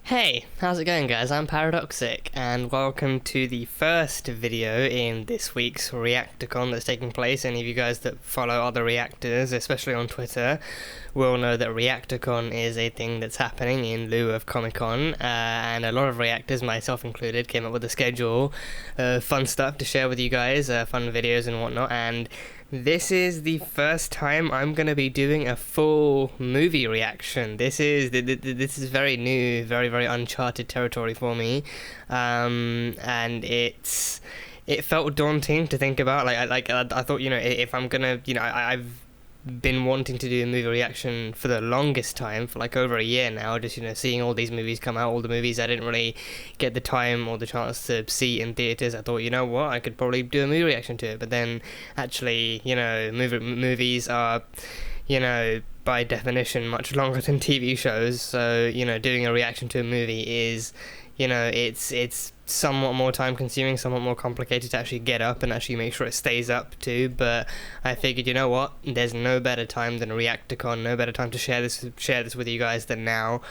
Hey, how's it going guys? I'm Paradoxic, and welcome to the first video in this week's Reacticon that's taking place. Any of you guys that follow other reactors, especially on Twitter, will know that Reacticon is a thing that's happening in lieu of Comic-Con, and a lot of reactors, myself included, came up with a schedule of fun stuff to share with you guys, fun videos and whatnot, and this is the first time I'm going to be doing a full movie reaction. This is very new, very uncharted territory for me, and it felt daunting to think about. I thought, if I'm gonna, I've been wanting to do a movie reaction for the longest time, for like over a year now, just seeing all these movies come out, all the movies I didn't really get the time or the chance to see in theaters. I thought, I could probably do a movie reaction to it, but then actually, movies are, by definition much longer than TV shows, so doing a reaction to a movie is, it's somewhat more time consuming, somewhat more complicated to actually get up and actually make sure it stays up too. But I figured, there's no better time than Reacticon, no better time to share this with you guys than now.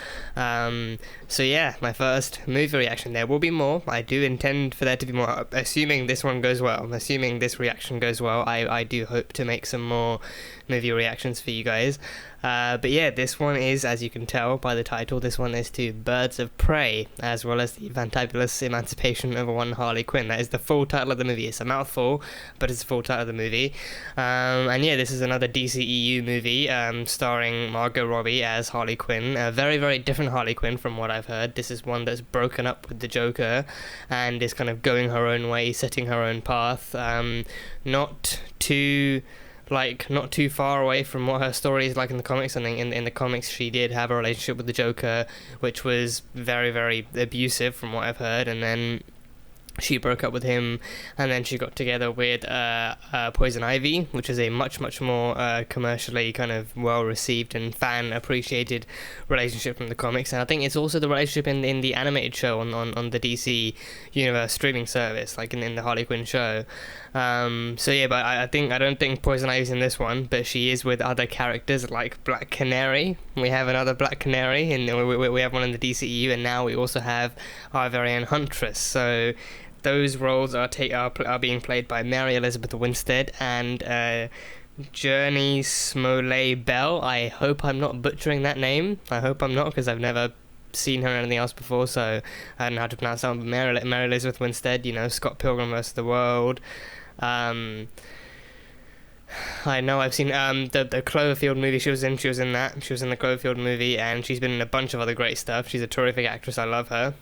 So yeah, my first movie reaction. There will be more. I do intend for there to be more, assuming this one goes well. Assuming this reaction goes well, I do hope to make some more movie reactions for you guys. But yeah, this one is, as you can tell by the title, this one is to Birds of Prey, as well as the Fantabulous Emancipation of One Harley Quinn. That is the full title of the movie. It's a mouthful, but it's the full title of the movie. And yeah, this is another DCEU movie, starring Margot Robbie as Harley Quinn. A very different Harley Quinn from what I've heard. This is one that's broken up with the Joker, and is kind of going her own way, setting her own path. Not too far away from what her story is like in the comics. I think in the comics she did have a relationship with the Joker, which was very abusive from what I've heard, and then she broke up with him, and then she got together with Poison Ivy, which is a much more commercially kind of well-received and fan-appreciated relationship from the comics. And I think it's also the relationship in the animated show on the DC Universe streaming service, like in the Harley Quinn show. So yeah, but I don't think Poison Ivy's in this one, but she is with other characters like Black Canary. We have another Black Canary, and we have one in the DCEU, and now we also have our very own Huntress. So those roles are being played by Mary Elizabeth Winstead and Journey Smollett Bell. I hope I'm not butchering that name. I hope I'm not, because I've never seen her in anything else before, so I don't know how to pronounce that one. But Mary Elizabeth Winstead, Scott Pilgrim vs. the World. I know I've seen the Cloverfield movie she was in that. She was in the Cloverfield movie, and she's been in a bunch of other great stuff. She's a terrific actress. I love her.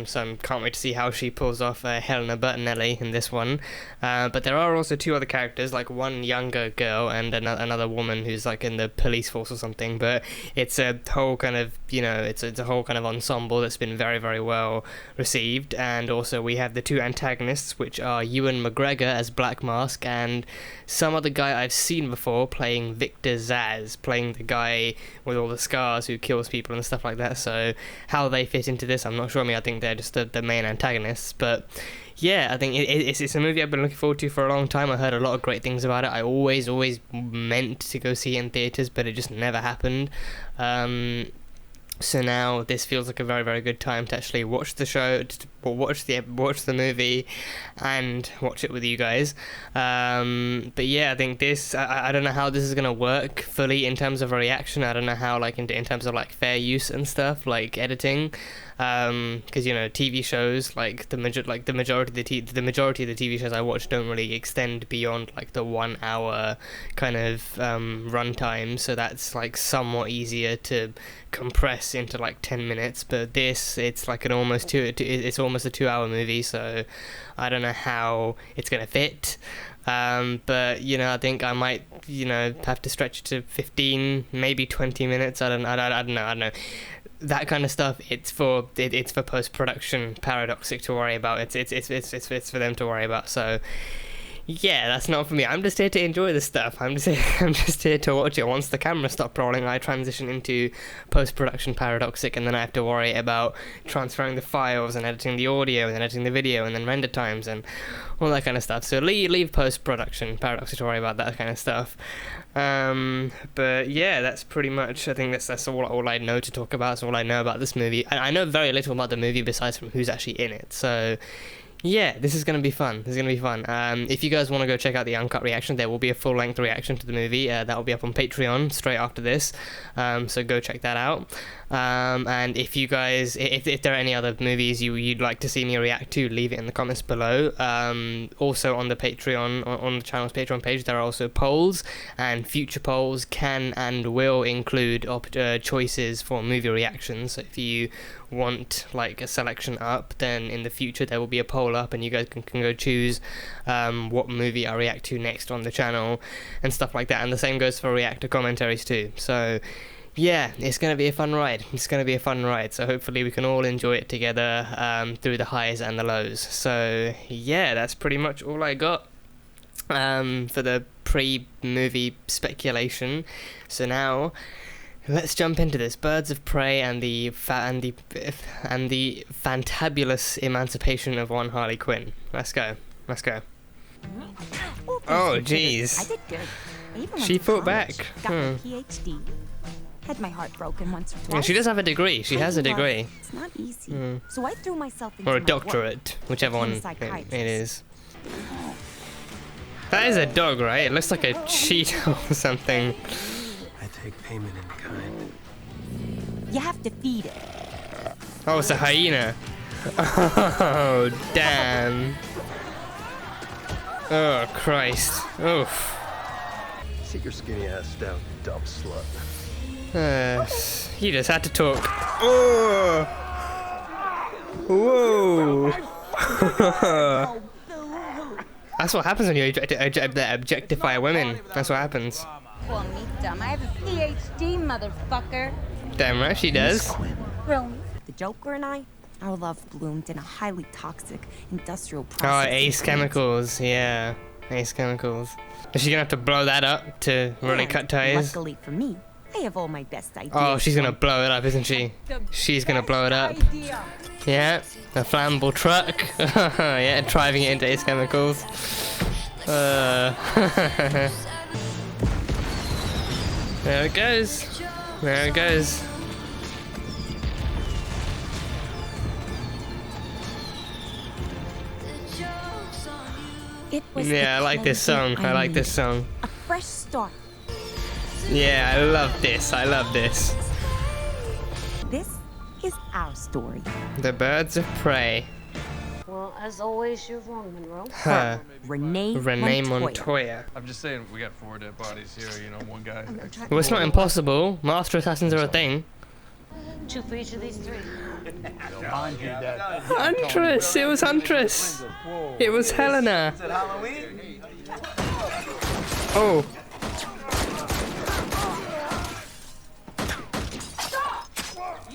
So I can't wait to see how she pulls off Helena Bertinelli in this one. But there are also two other characters, like one younger girl and another woman who's like in the police force or something. But it's a whole kind of, it's a whole kind of ensemble that's been very well received. And also we have the two antagonists, which are Ewan McGregor as Black Mask, and some other guy I've seen before playing Victor Zsasz, playing the guy with all the scars who kills people and stuff like that. So how they fit into this, I'm not sure. I think they're just the main antagonists. But yeah, I think it's a movie I've been looking forward to for a long time. I heard a lot of great things about it. I always meant to go see it in theaters, but it just never happened. So now this feels like a very good time to actually watch the show, watch the movie, and watch it with you guys. But yeah, I think this, I don't know how this is gonna work fully in terms of a reaction. I don't know how, like in terms of like fair use and stuff, like editing, because TV shows, like the majority of the TV shows I watch don't really extend beyond like the 1 hour kind of runtime, so that's like somewhat easier to compress into like 10 minutes. But this, it's like almost a 2-hour movie, so I don't know how it's gonna fit. But I think I might have to stretch it to 15, maybe 20 minutes. I don't know. That kind of stuff, it's for post-production Paradoxic to worry about. It's for them to worry about. So yeah, that's not for me. I'm just here to enjoy the stuff. I'm just here to watch it. Once the camera stops rolling, I transition into post-production paradoxic, and then I have to worry about transferring the files and editing the audio and editing the video and then render times and all that kind of stuff. So leave post-production paradoxic to worry about that kind of stuff. But yeah, that's pretty much, I think that's all I know to talk about. That's all I know about this movie. I know very little about the movie besides from who's actually in it. So yeah, this is going to be fun. This is going to be fun. If you guys want to go check out the uncut reaction, there will be a full-length reaction to the movie. That will be up on Patreon straight after this. So go check that out. And if you guys, if there are any other movies you'd like to see me react to, leave it in the comments below. Also on the Patreon, on the channel's Patreon page, there are also polls, and future polls can and will include choices for movie reactions. So if you want like a selection up, then in the future there will be a poll up, and you guys can go choose what movie I react to next on the channel and stuff like that. And the same goes for reactor commentaries too. So yeah, it's going to be a fun ride. It's going to be a fun ride. So hopefully we can all enjoy it together through the highs and the lows. So yeah, that's pretty much all I got for the pre-movie speculation. So now let's jump into this. Birds of Prey and the fantabulous emancipation of one Harley Quinn. Let's go. Let's go. Oh, jeez. I did good. I even went She to fought college, back. Got my PhD. Had my heart broken once or twice. Yeah, she does have a degree. She has a degree. It's not easy. So I threw myself into Or a my doctorate, work. whichever one Became a it psychiatrist. is. That is a dog, right? It looks like a cheetah or something. I take payment in kind. You have to feed it. Oh, it's a hyena. Oh, damn. Oh, Christ. Oof. Sit your skinny ass down, you dumb slut. You just had to talk. Oh! Whoa! That's what happens when you objectify women. That's what happens. Call me dumb. I have a PhD, motherfucker. Damn right she does. Really? The Joker and I, our love bloomed in a highly toxic industrial Oh, process. Ace Chemicals. Yeah. Ace Chemicals. Is she gonna have to blow that up to really cut ties? Luckily for me, I have all my best ideas. Oh, she's gonna blow it up, isn't she? She's gonna blow it up. Yeah, a flammable truck. Yeah, driving it into Ace Chemicals. There it goes. There it goes. It was Yeah, I the like this cleansing song. I like this song. A fresh start. Yeah, I love this. I love this. This is our story. The Birds of Prey. Well, as always, you're wrong, Monroe. Her. Renee Montoya. I'm just saying, we got 4 dead bodies here, you know, one guy. Well, it's not impossible. Master assassins are a thing. 2 for each of these 3. Huntress! It was Huntress! It was Helena! Oh!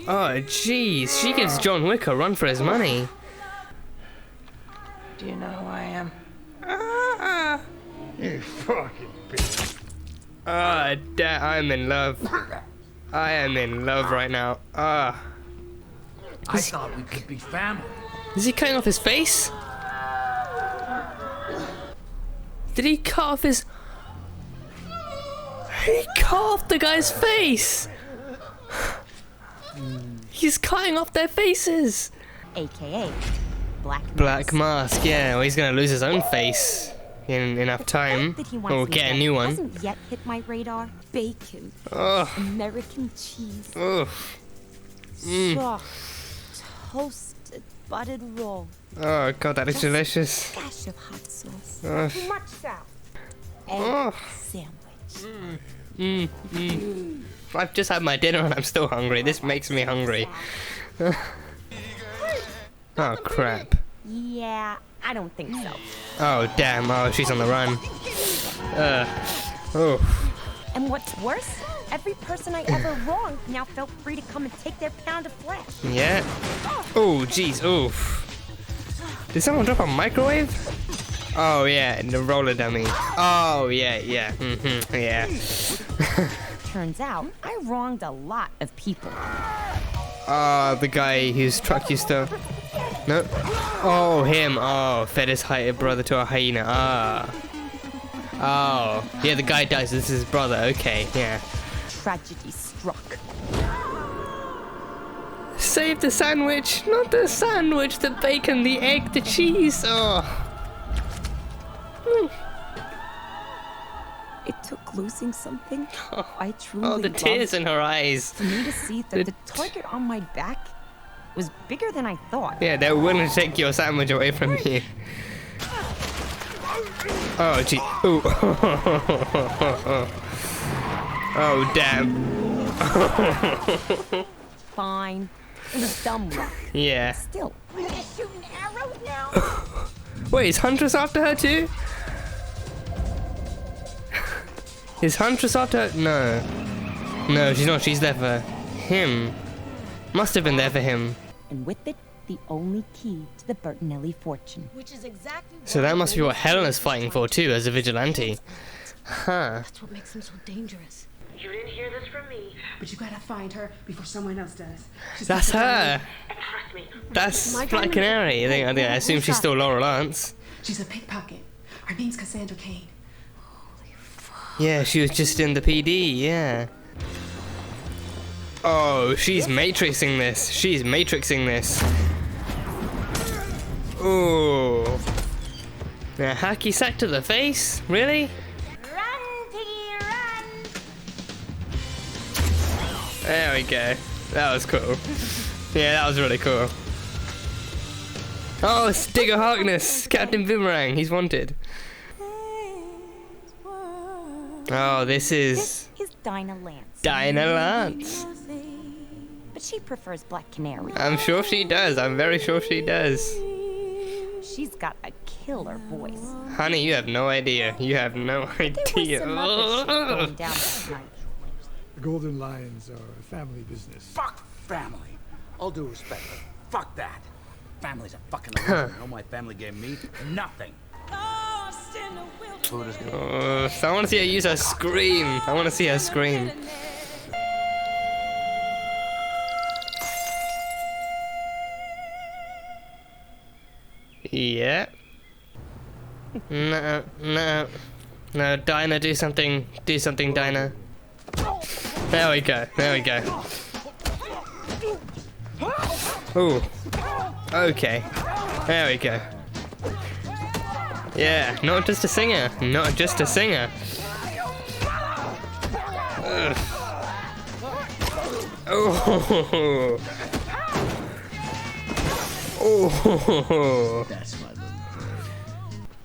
Oh, jeez. She gives John Wick a run for his money. Do you know who I am? You fucking bitch. Ah, I'm in love. I am in love right now. Ah. I thought we could be family. Is he cutting off his face? Did he cut off his... He cut off the guy's face! He's cutting off their faces! AKA Black Mask, yeah. Well, he's gonna lose his own face in enough time. Or get a new one. Hasn't yet hit my radar. Bacon, Oh, American cheese, oh, soft, toasted, buttered roll, oh god, that is delicious. dash of hot sauce, Oh, much sauce, egg oh. sandwich. I've just had my dinner and I'm still hungry. This makes me hungry. Oh crap. Yeah, I don't think so. Oh damn, oh she's on the run. Oh. And what's worse, every person I ever wronged now felt free to come and take their pound of flesh. Yeah. Oh jeez, oof. Did someone drop a microwave? Oh yeah, the roller dummy. Oh yeah, yeah, yeah. Turns out, I wronged a lot of people. The guy whose truck used to... No. Oh, him. Oh, fed his brother to a hyena. Ah. Oh. Yeah, the guy dies. This is his brother. Okay, yeah. Tragedy struck. Save the sandwich. Not the sandwich. The bacon, the egg, the cheese. Oh. It took losing something I truly Oh, the tears loved in her eyes. for me to see that the target on my back was bigger than I thought. Yeah, they're willing to take your sandwich away from you. Oh, gee. Ooh. Oh, damn. Fine. It was dumb luck. Yeah. Still. We're shooting arrows now. Wait, is Huntress after her too? Is Huntress after her? No. No, she's not. She's there for him. Must have been there for him. And with it, the only key to the Bertinelli fortune. Which is exactly So that must be what Helena's fighting for too, as a vigilante. Huh. That's what makes him so dangerous. You didn't hear this from me. But you gotta find her before someone else does. She's That's got the her. And trust me, That's Black Canary. I assume she's still Laura Lance. She's a pickpocket. Her name's Cassandra Cain. Yeah, she was just in the PD, yeah. Oh, she's matrixing this. She's matrixing this. Ooh. A hacky sack to the face? Really? Run, piggy, run! There we go. That was cool. Yeah, that was really cool. Oh, it's Digger Harkness. Captain Boomerang. He's wanted. Oh, this is Dinah Lance. Dinah Lance. But she prefers Black Canary. I'm sure she does. I'm very sure she does. She's got a killer voice. Honey, you have no idea. You have no There was idea. some other shit going down that night. The Golden Lions are a family business. Fuck family. All due respect, but fuck that. Family's a fucking illusion. You know my family gave me? Nothing. Oh, so I want to see her use her scream. I want to see her scream. Yeah. No, no. No, Dinah, do something. Do something, Dinah. There we go. There we go. Ooh. Okay. There we go. Yeah, not just a singer. Not just a singer. Ugh. Oh. Oh. That's my little.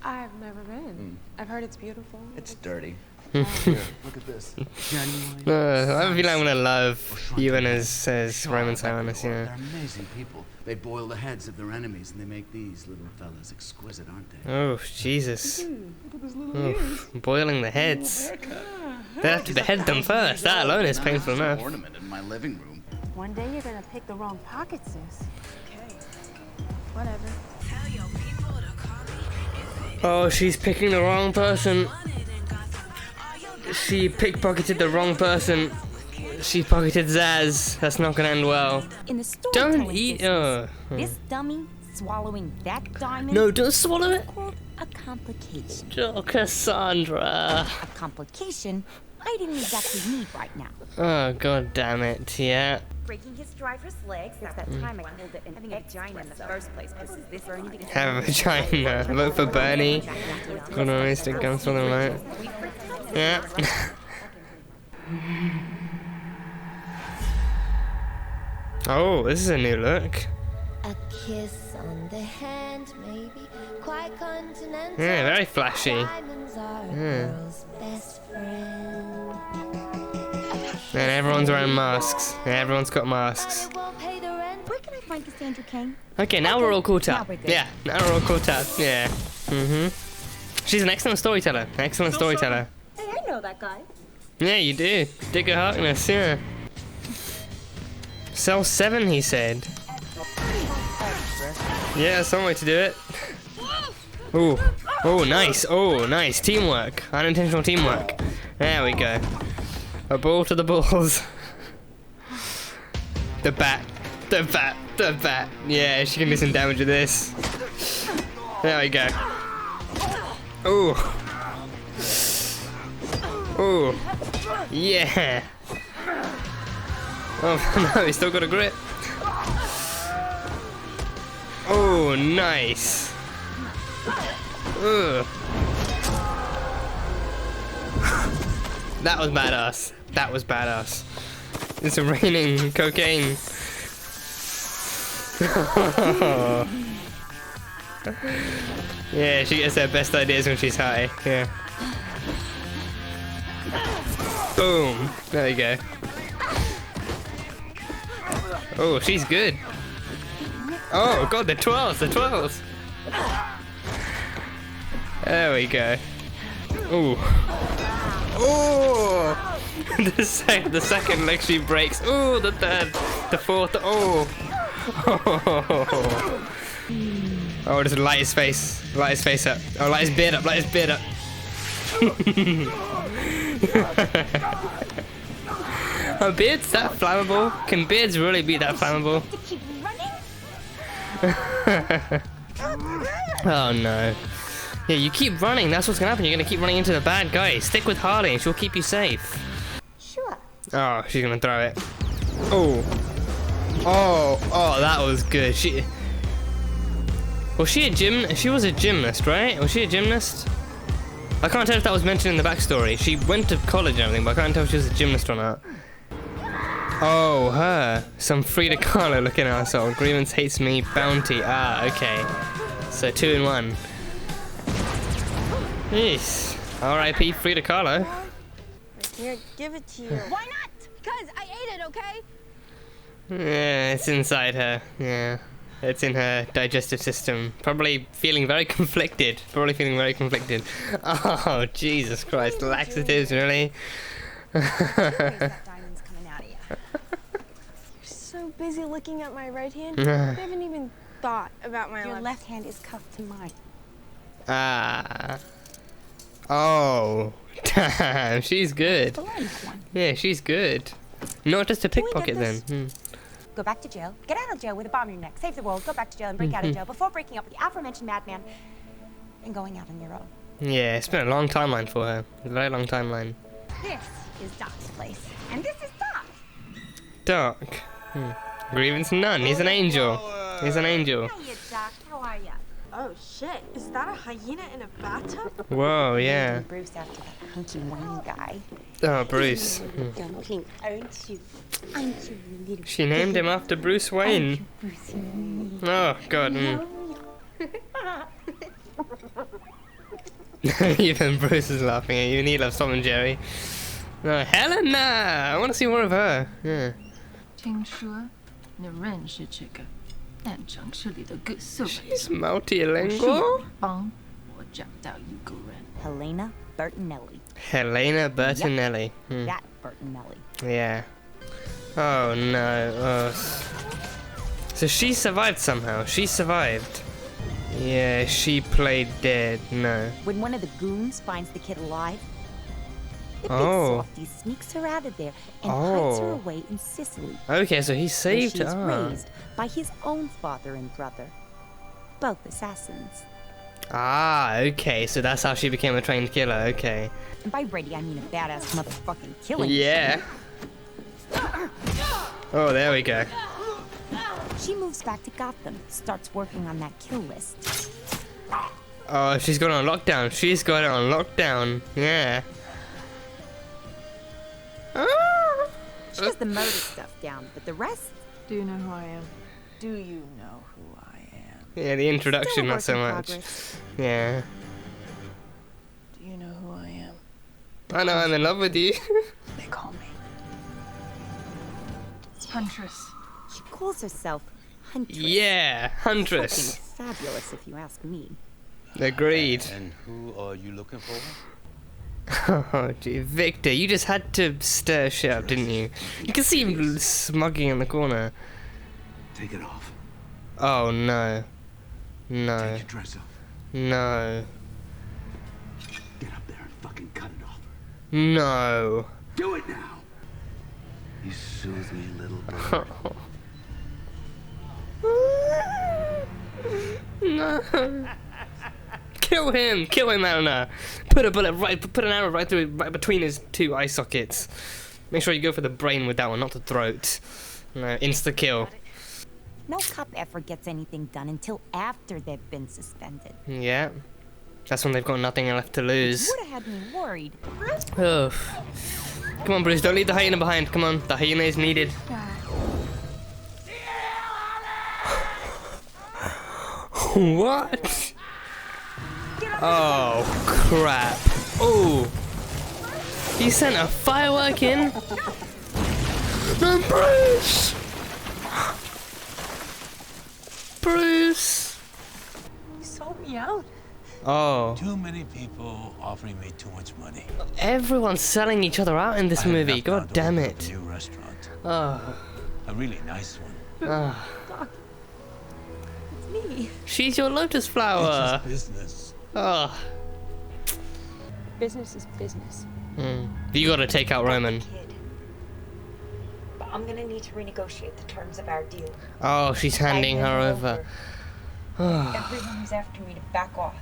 I've never been. I've heard it's beautiful. It's dirty. Here, look at this. Genuine. I feel like I'm gonna love you and as Roman Sionis, yeah. They're amazing people. They boil the heads of their enemies and they make these little fellas exquisite, aren't they? Oh, Jesus. Oof, boiling the heads. They have to behead them first. That alone is painful enough. Ornament in my living room. One day you're gonna pick the wrong pocket, sis. Okay. Whatever. Oh, she's picking the wrong person. She pickpocketed the wrong person. She pocketed Zaz. That's not gonna end well. In the storytelling Don't eat. business, this dummy swallowing that diamond. No, don't swallow it. Called a complication. Oh, Cassandra. A complication I didn't exactly need right now. Oh, god damn it. Yeah. Breaking his driver's legs. That's that time I called it an vagina in the first place. This is this or anything. Have a vagina. Vote for Bernie. Good on stick guns for the night. Yeah. Oh, this is a new look. A kiss on the hand, maybe quite continental. Yeah, very flashy. Diamonds are a girl's best friend. And everyone's wearing masks. Yeah, everyone's got masks. Where can I find Cassandra Cain? Okay, now we're all caught Now up. we're good. Yeah, now we're all caught up. Yeah. She's an excellent storyteller. Excellent storyteller. Hey, I know that guy. Yeah, you do. Digger Harkness, yeah. Cell 7, he said. Yeah, some way to do it. Ooh. Oh, nice. Oh, nice. Teamwork. Unintentional teamwork. There we go. A ball to the balls. The bat. The bat. The bat. Yeah, she can do some damage with this. There we go. Ooh. Ooh. Yeah. Oh no, he's still got a grip. Oh, nice. Ugh. That was badass. That was badass. It's raining cocaine. Yeah, she gets her best ideas when she's high. Yeah. Boom. There you go. Oh, she's good. Oh god, the 12s, the 12s. There we go. Ooh. Oh! the second leg she breaks. Ooh, the third, the fourth. Oh. Oh, just light his face. Light his face up. Oh, light his beard up. Light his beard up. Are beards that flammable? Can beards really be that flammable? Oh no. Yeah, you keep running, that's what's gonna happen. You're gonna keep running into the bad guy. Stick with Harley and she'll keep you safe. Sure. Oh, she's gonna throw it. Oh. Oh, oh, that was good. Was she a gym? She was a gymnast, right? Was she a gymnast? I can't tell if that was mentioned in the backstory. She went to college and everything, but I can't tell if she was a gymnast or not. Oh, her. Some Frida Kahlo looking asshole. Grievance hates me. Bounty. Ah, okay. So 2 in 1. Yes. R.I.P. Frida Kahlo. Here, give it to you. Why not? Because I ate it, okay? Yeah, it's inside her. Yeah. It's in her digestive system. Probably feeling very conflicted. Oh, Jesus Christ. Laxatives, really? So busy looking at my right hand, I haven't even thought about my Your left hand is cuffed to mine. Ah. Oh. Damn, she's good. Yeah, she's good. Not just a pickpocket then. Go back to jail, get out of jail with a bomb in your neck, save the world, go back to jail and break out of jail before breaking up with the aforementioned madman and going out on your own. Yeah, it's been a long timeline for her. A very long timeline. This is Doc's place, and this is Doc. Doc. Grievance none. He's an angel. He's an angel. Hiya, Doc. How are ya? Oh shit, is that a hyena in a bathtub? Whoa, yeah. Bruce after that hunky Wayne guy. Oh, Bruce. Dumpling, aren't you? Aren't you, little She named him after Bruce Wayne. Oh, God. Even Bruce is laughing at you. He loves Tom and Jerry. No, Helena! I want to see more of her. Yeah. 听说你认识这个暗城市里的各色 She's multilingual. 帮我找到一个人 Helena Bertinelli. Helena Bertinelli. Yep, that Bertinelli. Yeah. Oh no. Oh. So she survived somehow. She survived. Yeah, she played dead. No. When one of the goons finds the kid alive, the big softy sneaks her out of there and hides her away in Sicily. Okay, so he saved where she's her. raised by his own father and brother, both assassins. Ah, okay, so that's how she became a trained killer. Okay. And by ready, I mean a badass motherfucking killing. Yeah. Oh, there we go. She moves back to Gotham, starts working on that kill list. Oh, she's got it on lockdown. She's got it on lockdown. Yeah. She has the murder stuff down, but the rest... Do you know who I am? Do you know who I am? Yeah, the introduction, not so much. Yeah. Do you know who I am? I know, I'm in love with you. They call me Huntress. She calls herself Huntress. Yeah, Huntress. Fucking fabulous, if you ask me. Agreed. And who are you looking for? Oh, gee, Victor, you just had to stir shit up, didn't you? You can see him smugging in the corner. Take it off. Oh no. No. Take your dress off. No. Get up there and fucking cut it off. No. Do it now. You soothe me, little bird. No. Kill him, Helena. Put an arrow right between his two eye sockets. Make sure you go for the brain with that one, not the throat. No, insta kill. No cop ever gets anything done until after they've been suspended. Yeah, that's when they've got nothing left to lose. Would have had me worried. Oof. Come on, Bruce, don't leave the hyena behind. Come on, the hyena is needed. What? Oh, crap. Oh. He sent a firework in? No, Bruce! Bruce! You sold me out. Oh. Too many people offering me too much money. Everyone's selling each other out in this movie. God damn it. New restaurant. Oh. A really nice one. Oh. Doc, it's me. She's your lotus flower. It's just business. Oh. Business is business. You gotta take out Roman. But I'm gonna need to renegotiate the terms of our deal. Oh, she's handing her over. Everyone who's after me to back off.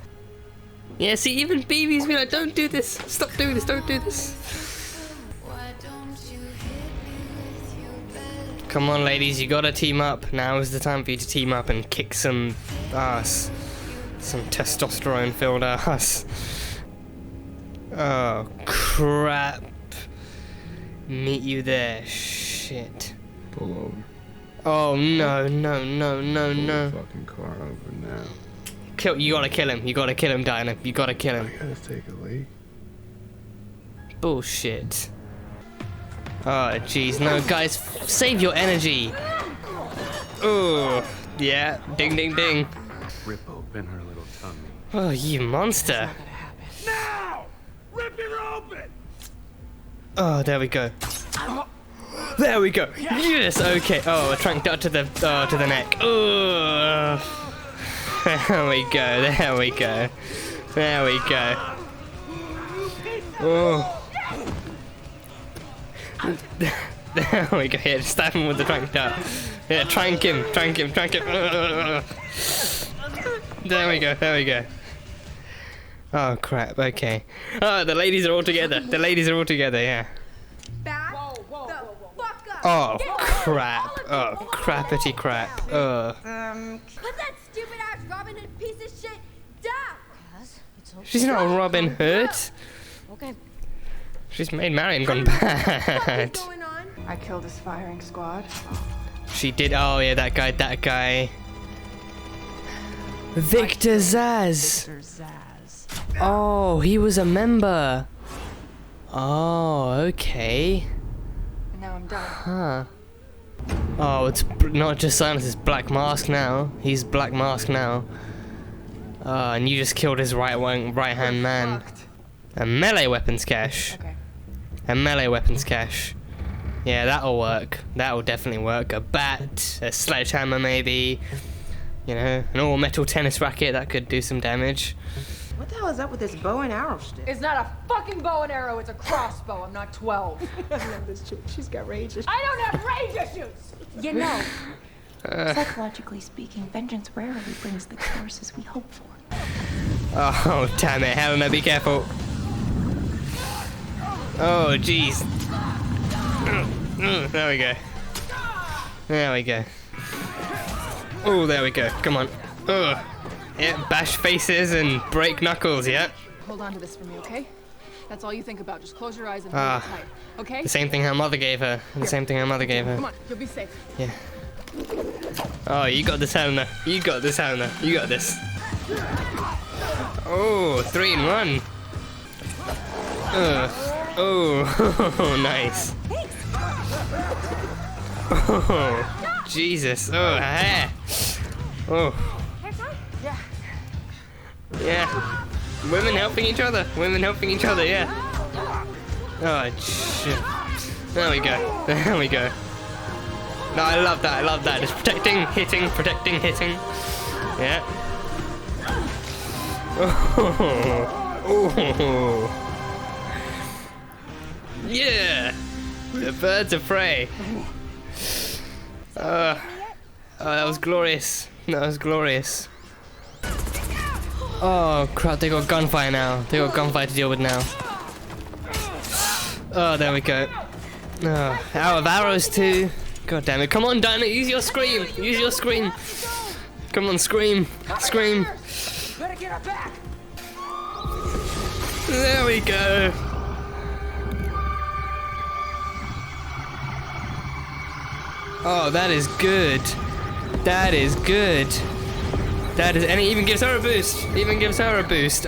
Yeah, see, even BB's be like, don't do this. Stop doing this, don't do this. Come on, ladies, you gotta team up. Now is the time for you to team up and kick some ass. Some testosterone-filled ass. Oh, crap. Meet you there. Shit. Pull over. Oh, no, no, no, no, no. Pull the fucking car over now. You gotta kill him. You gotta kill him, Dinah. You gotta kill him. I gotta take a leak. Bullshit. Oh, jeez. No, guys, save your energy. Oh, yeah. Ding, ding, ding. Rip open her little tummy. Oh, you monster. Now! Rip her open! Oh, there we go. There we go. Yes. Okay. Oh, a trunk dart to the neck. Oh. There we go. There we go. There we go. Oh. There we go. Yeah, just stab him with the trunk dart. Yeah, trank him. Trank him. Trank him. There we go. There we go. Oh crap. Okay. Oh, the ladies are all together. The ladies are all together. Yeah. Oh crap. Oh crappity crap. Put that stupid ass Robin Hood piece of shit down! She's not Robin Hood. Okay. She's made Marion gone bad. I killed his firing squad. She did. Oh yeah, that guy. Victor Zaz. Oh, he was a member. Oh, okay. And now I'm done. Huh. Oh, it's not just Sionis, it's Black Mask now. He's Black Mask now. And you just killed his right-hand man. A melee weapons cache. Okay. A melee weapons cache. Yeah, that'll work. That'll definitely work. A bat, a sledgehammer maybe. You know, an all-metal tennis racket, that could do some damage. What the hell is up with this bow and arrow shit? It's not a fucking bow and arrow, it's a crossbow. I'm not 12. I know this chick. She's got rage issues. I don't have rage issues! You know, psychologically speaking, vengeance rarely brings the courses we hope for. Oh, damn it, Helena, be careful. Oh, jeez. There we go. There we go. Oh, there we go. Come on. Yeah, bash faces and break knuckles, yeah. Hold on to this for me, okay? That's all you think about. Just close your eyes and hold it tight, okay? The same thing her mother gave her. The same thing her mother gave her. Come on, you'll be safe. Yeah. Oh, you got this, Helena. You got this, Helena. You got this. Oh, 3 in 1. Oh, nice. Oh, Jesus. Oh, hair. Oh. Yeah. Women helping each other. Women helping each other, yeah. Oh, shit. There we go. There we go. No, I love that. I love that. Just protecting, hitting, protecting, hitting. Yeah. Oh. Oh. Yeah. The birds of prey. Oh, that was glorious. That was glorious. Oh crap, they got gunfire now. They got gunfire to deal with now. Oh, there we go. Oh, out of arrows too. God damn it. Come on, Dinah, use your scream. Use your scream. Come on, scream. Scream. Better get her back. There we go. Oh, that is good. That is good. That is, and it even gives her a boost. Even gives her a boost.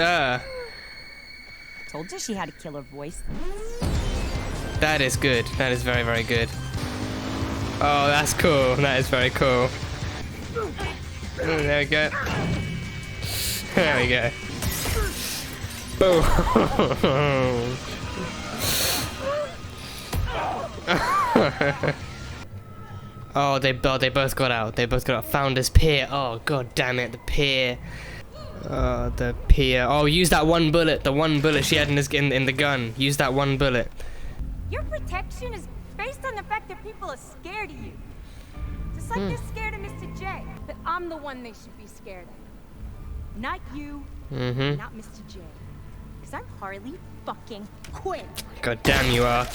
Told you she had a killer voice. That is good. That is very, very good. Oh, that's cool. That is very cool. There we go. There we go. Boom. Oh, they both got out. They both got out. Founder's Pier. Oh, god damn it. The pier. The pier. Oh, use that one bullet. The one bullet she had in the gun. Use that one bullet. Your protection is based on the fact that people are scared of you. Just like they're scared of Mr. J. But I'm the one they should be scared of. Not you, Mm-hmm. not Mr. J. Because I'm Harley fucking Quinn. God damn you are.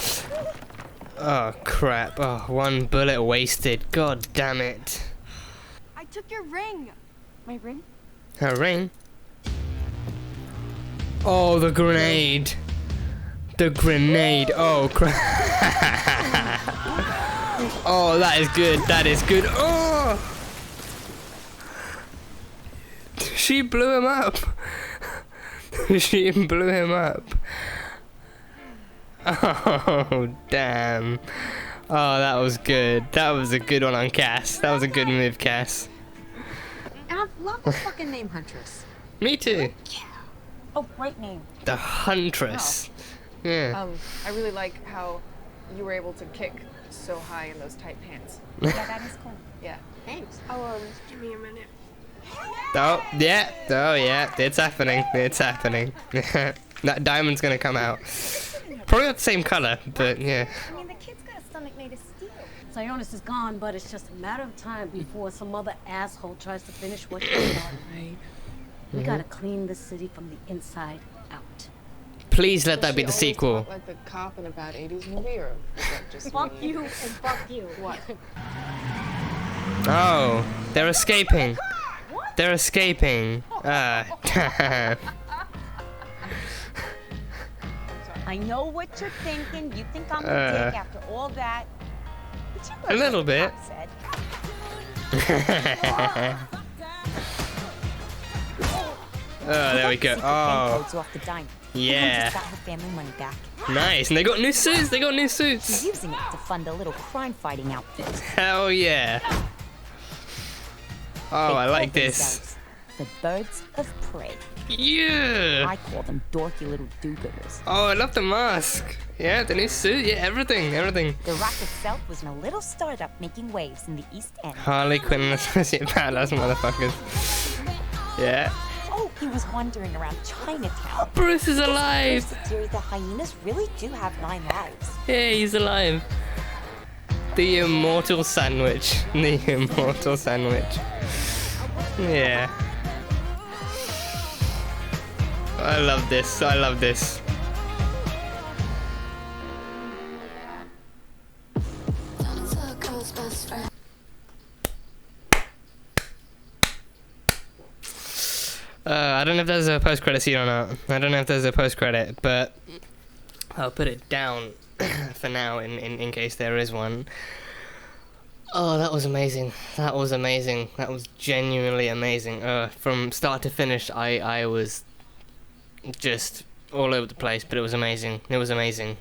Oh, crap. Oh, one bullet wasted. God damn it. I took your ring. My ring? Her ring? Oh, the grenade. The grenade. Oh, crap. Oh, that is good. That is good. Oh! She blew him up. She blew him up. Oh, damn. Oh, that was good. That was a good one on Cass. That was a good move, Cass. And I love the fucking name Huntress. Me too. Oh, great name. The Huntress. Yeah. I really like how you were able to kick so high in those tight pants. Yeah, that is cool. Yeah. Thanks. Oh, give me a minute. Oh, yeah. Oh, yeah. It's happening. It's happening. That diamond's gonna come out. Probably not the same color, but yeah. I mean, the kid's got a stomach made of steel. Sionis is gone, but it's just a matter of time before some other asshole tries to finish what he started. Right? We gotta clean the city from the inside out. Please let that be the sequel. Like the cop in a bad 80s movie, or is that just Fuck you and fuck you. What? Oh, they're escaping. They're escaping. I know what you're thinking. You think I'm a dick after all that. But you A little bit. said. Oh, there we go. Oh, Off the dime. yeah. Got her family money back. Nice. And they got new suits. They got new She's suits. using it to fund a little crime fighting outfit. Hell yeah. Oh, I like this. The birds of prey. Yeah. I call them dorky little do-gooders. Oh, I love the mask. Yeah, the new suit. Yeah, everything. Everything. The Rock itself was in a little startup making waves in the East End. Harley Quinn and Associate Badass motherfuckers. Yeah. Oh, he was wandering around Chinatown. Bruce is alive. Theory the hyenas really do have 9 lives. Yeah, he's alive. The immortal sandwich. The immortal sandwich. Yeah. I love this. I love this. I don't know if there's a post-credit scene or not. I don't know if there's a post-credit, but I'll put it down for now in case there is one. Oh, that was amazing. That was amazing. That was genuinely amazing. From start to finish, I was just all over the place, but it was amazing. It was amazing.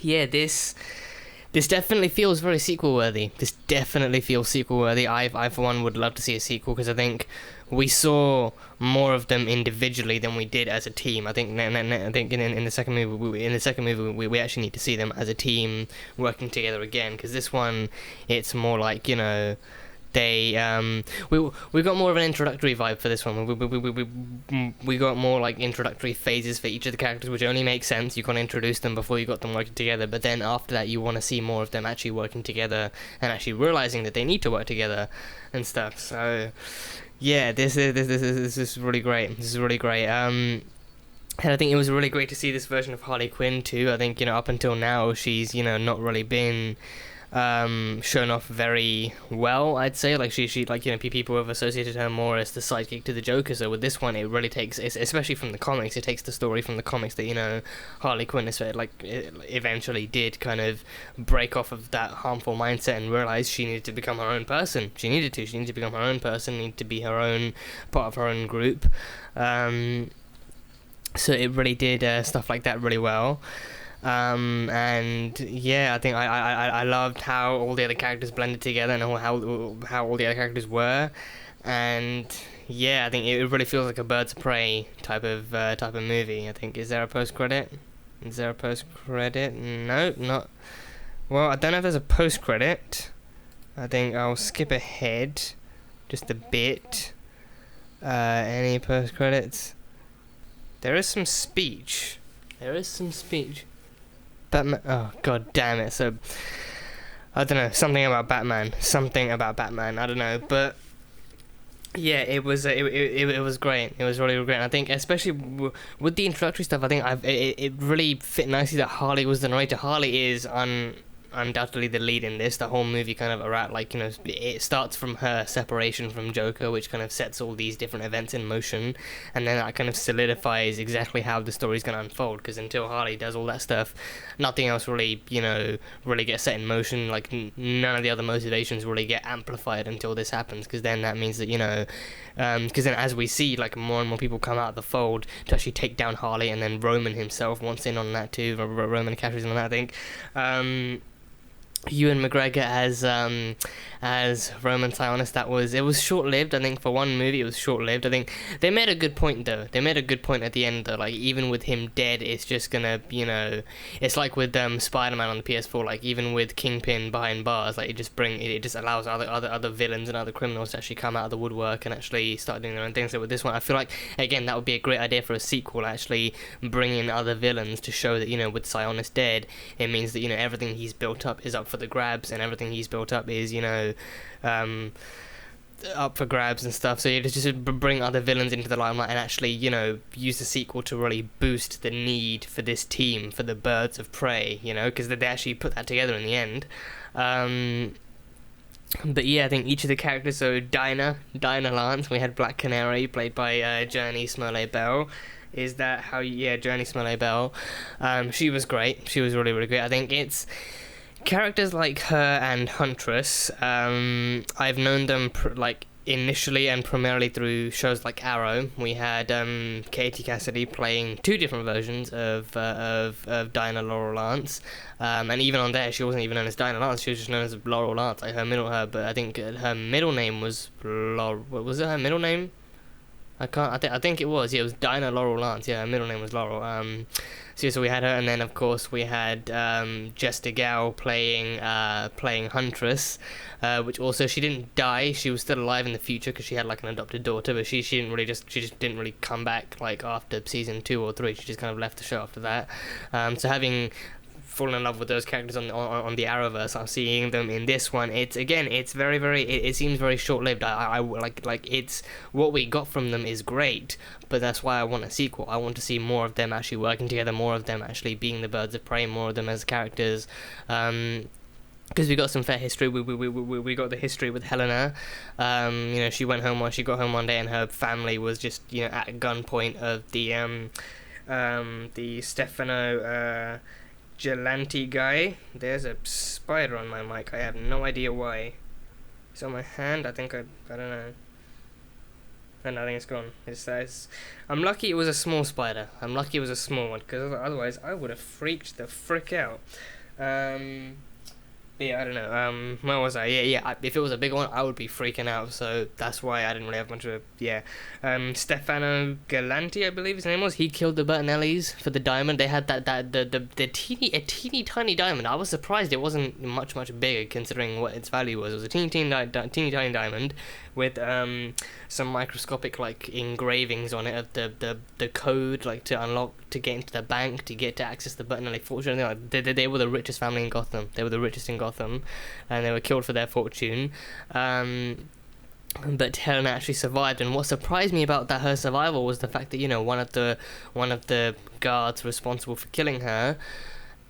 Yeah, this definitely feels very sequel-worthy. This definitely feels sequel-worthy. I for one would love to see a sequel because I think we saw more of them individually than we did as a team. I think in the second movie we actually need to see them as a team working together again. Because this one, it's more like, you know, we got more of an introductory vibe for this one. We got more like introductory phases for each of the characters, which only makes sense. You can introduce them before you got them working together, but then after that you want to see more of them actually working together and actually realizing that they need to work together and stuff. So yeah, this is really great. This is really great. And I think it was really great to see this version of Harley Quinn too. I think, you know, up until now she's, you know, not really been shown off very well, I'd say. Like she like, you know, people have associated her more as the sidekick to the Joker, so with this one it really takes, especially from the comics, it takes the story from the comics that, you know, Harley Quinn is like eventually did kind of break off of that harmful mindset and realize she needed to become her own person. She needed to become her own person, needed to be her own part of her own group. So it really did stuff like that really well. And yeah, I think I loved how all the other characters blended together and how all the other characters were, and yeah, I think it really feels like a Birds of Prey type of movie. I think, is there a post credit? No, not. Well, I don't know if there's a post credit. I think I'll skip ahead just a bit. Any post credits? There is some speech. Batman. Oh, god damn it. So, I don't know. Something about Batman. I don't know. But yeah, it was it was great. It was really great. And I think, especially with the introductory stuff, I think it really fit nicely that Harley was the narrator. Harley is undoubtedly the lead in this. The whole movie kind of around, like, you know, it starts from her separation from Joker, which kind of sets all these different events in motion, and then that kind of solidifies exactly how the story's going to unfold, because until Harley does all that stuff, nothing else really, you know, really gets set in motion. Like, none of the other motivations really get amplified until this happens, because then that means that, you know, because then as we see, like, more and more people come out of the fold to actually take down Harley, and then Roman himself wants in on that too. Roman catches in on that, I think. Ewan McGregor as Roman Sionis, it was short-lived. I think for one movie it was short-lived. I think they made a good point though. They made a good point at the end though. Like, even with him dead, it's just gonna, you know, it's like with Spider-Man on the PS4. Like, even with Kingpin behind bars, like, it just allows other villains and other criminals to actually come out of the woodwork and actually start doing their own things. So with this one, I feel like, again, that would be a great idea for a sequel. Actually bring in other villains to show that, you know, with Sionis dead, it means that, you know, everything he's built up is up for the grabs, and everything he's built up is, you know, up for grabs and stuff. So you just bring other villains into the limelight and actually, you know, use the sequel to really boost the need for this team, for the Birds of Prey, you know, because they actually put that together in the end. But yeah, I think each of the characters, so Dinah Lance, we had Black Canary, played by Journey Smollett-Bell. Is that how? Yeah, Journey Smollett-Bell. She was great. She was really, really great. I think it's characters like her and Huntress. I've known them like initially and primarily through shows like Arrow. We had Katie Cassidy playing two different versions of Dinah Laurel Lance, and even on there she wasn't even known as Dinah Lance. She was just known as Laurel Lance, like but I think her middle name was Laurel. Was it her middle name? I think it was. Yeah, it was Dinah Laurel Lance. Yeah, her middle name was Laurel. So we had her, and then of course we had Jessica Gao playing Huntress, which also, she didn't die. She was still alive in the future because she had like an adopted daughter, but she just didn't really come back like after season 2 or 3. She just kind of left the show after that. So having fallen in love with those characters on the Arrowverse, I'm seeing them in this one. It's very, very, it seems very short-lived. I like it's what we got from them is great, but that's why I want a sequel. I want to see more of them actually working together, more of them actually being the Birds of Prey, more of them as characters. Because we got some fair history. We got the history with Helena. You know, she got home one day and her family was just, you know, at gunpoint of the Stefano Gelante guy. There's a spider on my mic. I have no idea why. It's on my hand. I don't know. And I think it's gone. I'm lucky it was a small spider. I'm lucky it was a small one, because otherwise I would have freaked the frick out. yeah, I don't know. Where was I? Yeah. If it was a big one, I would be freaking out. So that's why I didn't really have much of a Stefano Galanti, I believe his name was. He killed the Bertinellis for the diamond. They had the teeny tiny diamond. I was surprised it wasn't much bigger considering what its value was. It was a teeny tiny diamond with some microscopic like engravings on it of the code like to unlock to get into the bank to access the Bertinelli fortune. They were the richest family in Gotham. They were the richest in Gotham, and they were killed for their fortune. But Helena actually survived, and what surprised me about her survival was the fact that one of the guards responsible for killing her.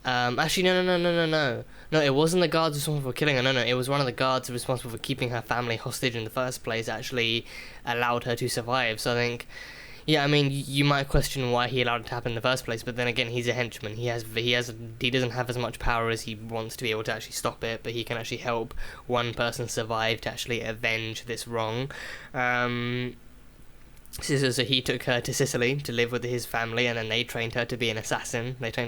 Actually, no. No, it wasn't the guards responsible for killing her. No, it was one of the guards responsible for keeping her family hostage in the first place. Actually, allowed her to survive. So I think. Yeah, I mean, you might question why he allowed it to happen in the first place, but then again, he's a henchman. He doesn't have as much power as he wants to be able to actually stop it, but he can actually help one person survive to actually avenge this wrong. So he took her to Sicily to live with his family, and then they trained her to be an assassin. Knowing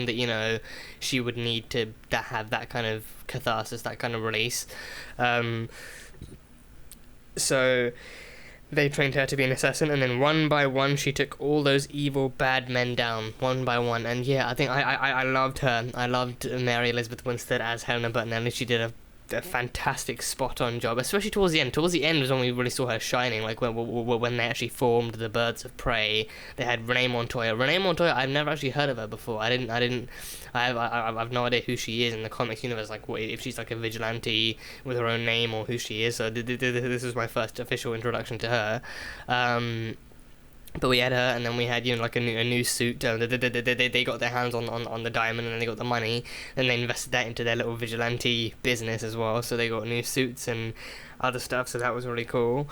that, she would need to have that kind of catharsis, that kind of release. So they trained her to be an assassin, and then one by one she took all those evil bad men down one by one. And yeah, I think I loved her. I loved Mary Elizabeth Winstead as Helena Bertinelli. She did a fantastic spot-on job, especially towards the end. Towards the end was when we really saw her shining, like when they actually formed the Birds of Prey. They had Renee Montoya. I've never actually heard of her before. I've no idea who she is in the comics universe, like if she's like a vigilante with her own name or who she is. So this was my first official introduction to her. But we had her, and then we had like a new suit. They got their hands on the diamond, and then they got the money, and they invested that into their little vigilante business as well. So they got new suits and other stuff. So that was really cool.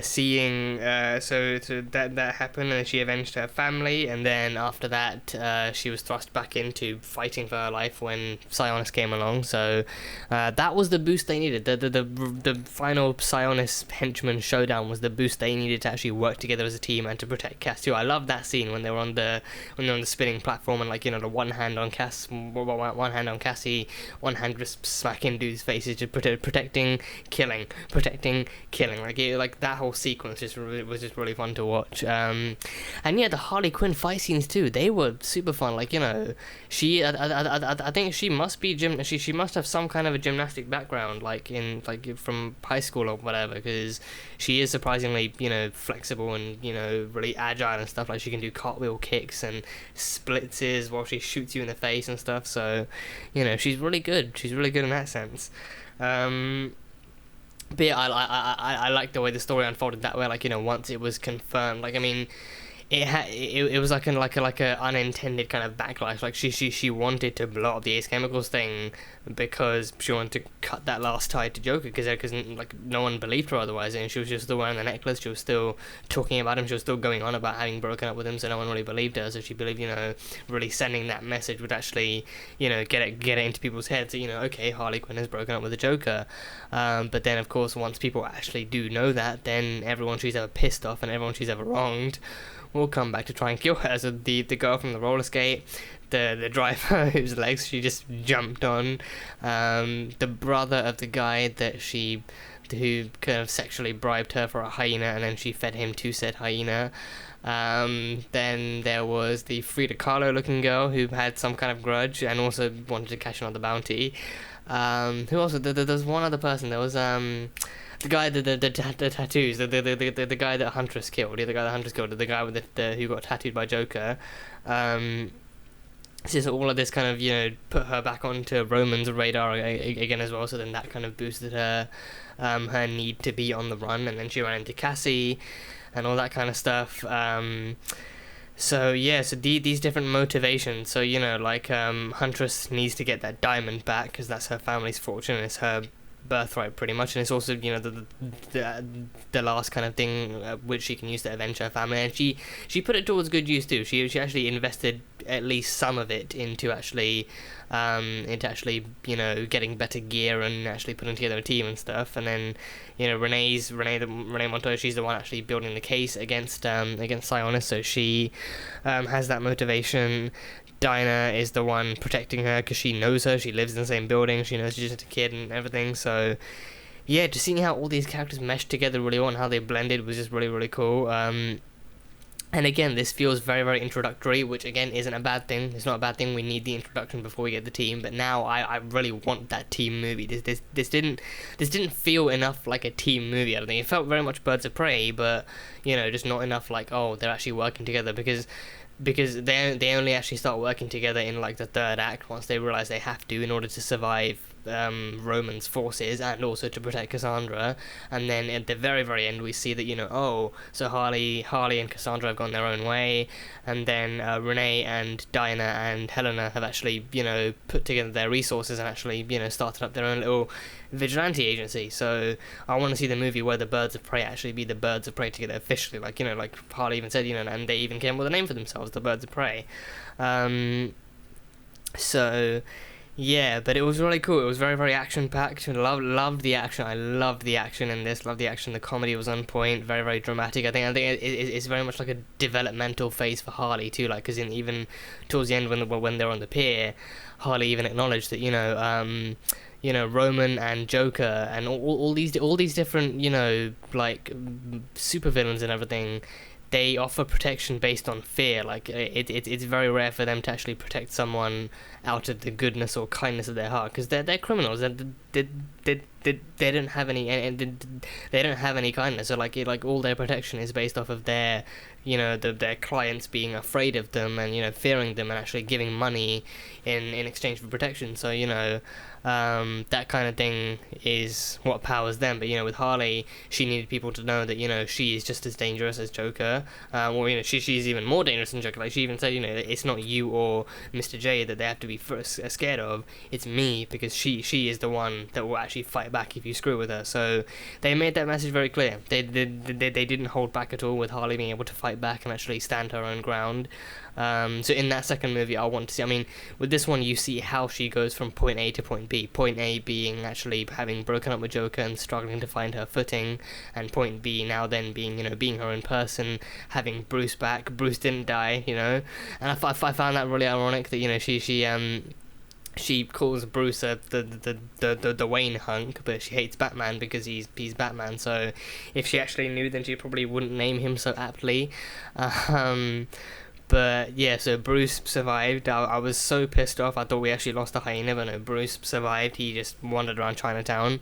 Seeing so that happened, and she avenged her family, and then after that she was thrust back into fighting for her life when Sionis came along. So that was the boost they needed. The final Sionis henchman showdown was the boost they needed to actually work together as a team and to protect Cass too. I love that scene when they were on the spinning platform, and the one hand on Cass, one hand on Cassie, one hand just smacking dudes' faces, just protecting, killing. Like that whole sequence was just really fun to watch. And yeah, the Harley Quinn fight scenes too, they were super fun. She I think she must be she must have some kind of a gymnastic background, from high school or whatever, because she is surprisingly flexible and really agile and stuff. Like she can do cartwheel kicks and splitzes while she shoots you in the face and stuff. So she's really good in that sense. But yeah, I like the way the story unfolded that way. Once it was confirmed, it was like a unintended kind of backlash. Like she wanted to blow up the Ace Chemicals thing because she wanted to cut that last tie to Joker, because no one believed her otherwise, and she was just still wearing the necklace. She was still talking about him. She was still going on about having broken up with him, so no one really believed her. So she believed really sending that message would actually get it into people's heads that okay, Harley Quinn has broken up with the Joker. But then of course once people actually do know that, then everyone she's ever pissed off and everyone she's ever wronged will come back to try and kill her. So the girl from the roller skate, the driver whose legs she just jumped on, the brother of the guy who kind of sexually bribed her for a hyena, and then she fed him to said hyena. Then there was the Frida Kahlo looking girl who had some kind of grudge and also wanted to cash in on the bounty. Who else? There's one other person. There was the guy, the tattoos, the guy that Huntress killed. Yeah, the guy that Huntress killed, the guy with who got tattooed by Joker. So all of this kind of put her back onto Roman's radar again as well. So then that kind of boosted her need to be on the run, and then she ran into Cassie and all that kind of stuff. So yeah, so these different motivations. So Huntress needs to get that diamond back because that's her family's fortune, and it's her birthright pretty much, and it's also the last kind of thing which she can use to avenge her family, and she put it towards good use too. She actually invested at least some of it into actually getting better gear and actually putting together a team and stuff. And then Renee Montoya, she's the one actually building the case against Sionis, so she has that motivation Dinah is the one protecting her because she knows her, she lives in the same building, she knows she's just a kid and everything. So yeah, just seeing how all these characters meshed together really well and how they blended was just really, really cool. And again, this feels very, very introductory, which again isn't a bad thing. It's not a bad thing. We need the introduction before we get the team. But now I really want that team movie. This didn't feel enough like a team movie. I don't think it felt very much Birds of Prey, but you know, just not enough like, oh, they're actually working together, because they only actually start working together in like the third act, once they realize they have to in order to survive Roman's forces and also to protect Cassandra. And then at the very, very end we see that, you know, oh, so Harley and Cassandra have gone their own way, and then Renee and Dinah and Helena have actually, you know, put together their resources and actually, you know, started up their own little vigilante agency. So I want to see the movie where the Birds of Prey actually be the Birds of Prey together officially, like, you know, like Harley even said, you know, and they even came up with a name for themselves, the Birds of Prey. So yeah, but it was really cool. It was very, very action-packed. Loved the action. I loved the action in this. Loved the action. The comedy was on point. Very, very dramatic. I think it's very much like a developmental phase for Harley too. Like, because even towards the end when they're on the pier, Harley even acknowledged that, you know, Roman and Joker and all these different, you know, like supervillains and everything, they offer protection based on fear. Like, it's very rare for them to actually protect someone out of the goodness or kindness of their heart, because they're criminals. They don't have any, and they don't have any kindness. So like all their protection is based off of their, you know, their clients being afraid of them and, you know, fearing them and actually giving money in exchange for protection. So, you know, that kind of thing is what powers them. But, you know, with Harley, she needed people to know that, you know, she is just as dangerous as Joker, or, you know, she's even more dangerous than Joker. Like, she even said, you know, it's not you or Mr. J that they have to be scared of, it's me, because she is the one that will actually fight back if you screw with her. So they made that message very clear. They didn't hold back at all with Harley being able to fight back and actually stand her own ground. So in that second movie, I want to see, I mean, with this one, you see how she goes from point A to point B. Point A being actually having broken up with Joker and struggling to find her footing, and point B now then being, you know, being her own person, having Bruce back. Bruce didn't die, you know, and I found that really ironic that, you know, she calls Bruce the Wayne hunk, but she hates Batman because he's Batman. So if she actually knew, then she probably wouldn't name him so aptly. But yeah, so Bruce survived. I was so pissed off. I thought we actually lost the hyena, but no, Bruce survived. He just wandered around Chinatown.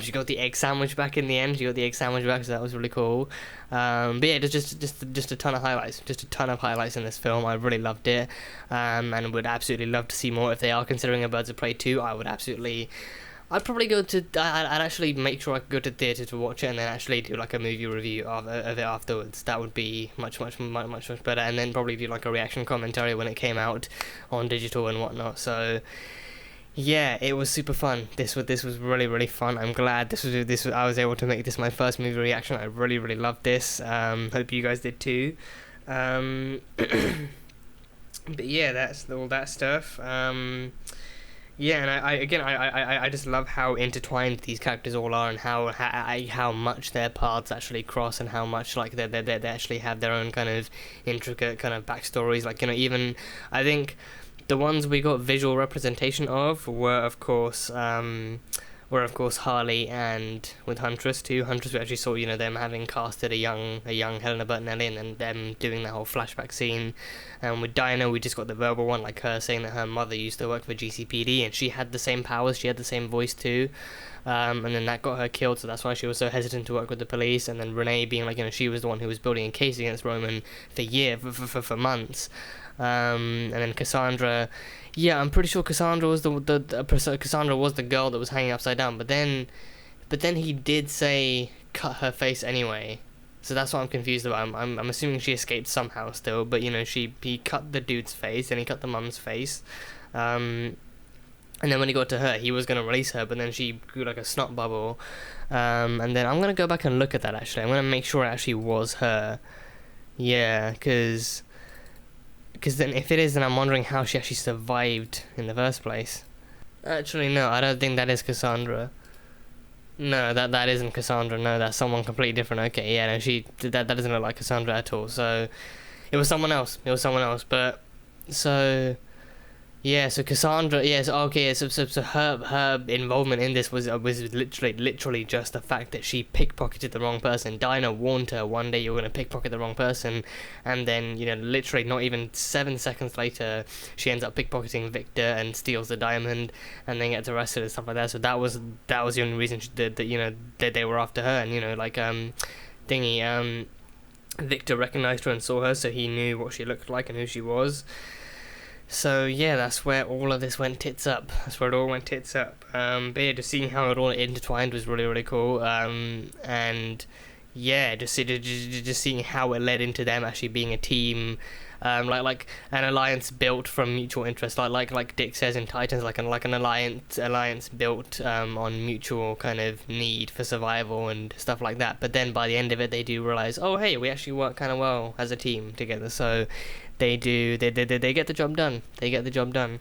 She got the egg sandwich back in the end. So that was really cool. But yeah, just a ton of highlights. Just a ton of highlights in this film. I really loved it. And would absolutely love to see more. If they are considering a Birds of Prey 2, I'd probably go to, I'd actually make sure I could go to theatre to watch it and then actually do like a movie review of it afterwards. That would be much better, and then probably do like a reaction commentary when it came out on digital and whatnot. So yeah, it was super fun. This was really, really fun. I'm glad this was I was able to make this my first movie reaction. I really, really loved this. Hope you guys did too. But yeah, that's all that stuff. Yeah, and I just love how intertwined these characters all are, and how much their paths actually cross, and how much like they actually have their own kind of intricate kind of backstories. Like, you know, even I think the ones we got visual representation of were of course Harley, and with Huntress too. Huntress, we actually saw, you know, them having casted a young Helena Bertinelli, and then them doing that whole flashback scene. And with Dinah, we just got the verbal one, like her saying that her mother used to work for GCPD, and she had the same powers, she had the same voice too. And then that got her killed, so that's why she was so hesitant to work with the police. And then Renee being like, you know, she was the one who was building a case against Roman for months. And then Cassandra, yeah, I'm pretty sure Cassandra was Cassandra was the girl that was hanging upside down. But then he did say cut her face anyway. So that's what I'm confused about. I'm assuming she escaped somehow still. But, you know, he cut the dude's face and he cut the mum's face. And then when he got to her, he was going to release her, but then she grew like a snot bubble. And then I'm going to go back and look at that, actually. I'm going to make sure it actually was her. Yeah, because then if it is, then I'm wondering how she actually survived in the first place. Actually, no, I don't think that is Cassandra. No, that isn't Cassandra. No, that's someone completely different. Okay, yeah, no, that doesn't look like Cassandra at all. So it was someone else. But So yeah, so Cassandra, yes, okay, so her involvement in this was literally just the fact that she pickpocketed the wrong person. Dinah warned her, one day you're going to pickpocket the wrong person, and then, you know, literally not even 7 seconds later, she ends up pickpocketing Victor and steals the diamond, and then gets arrested and stuff like that. So that was the only reason that you know, that they were after her. And, you know, like, Victor recognized her and saw her, so he knew what she looked like and who she was. So yeah, that's where all of this went tits up. That's where it all went tits up. But yeah, just seeing how it all intertwined was really cool. And yeah, just seeing how it led into them actually being a team, like an alliance built from mutual interest, like Dick says in Titans, like an alliance built on mutual kind of need for survival and stuff like that. But then by the end of it, they do realize, oh hey, we actually work kind of well as a team together. So they get the job done. They get the job done.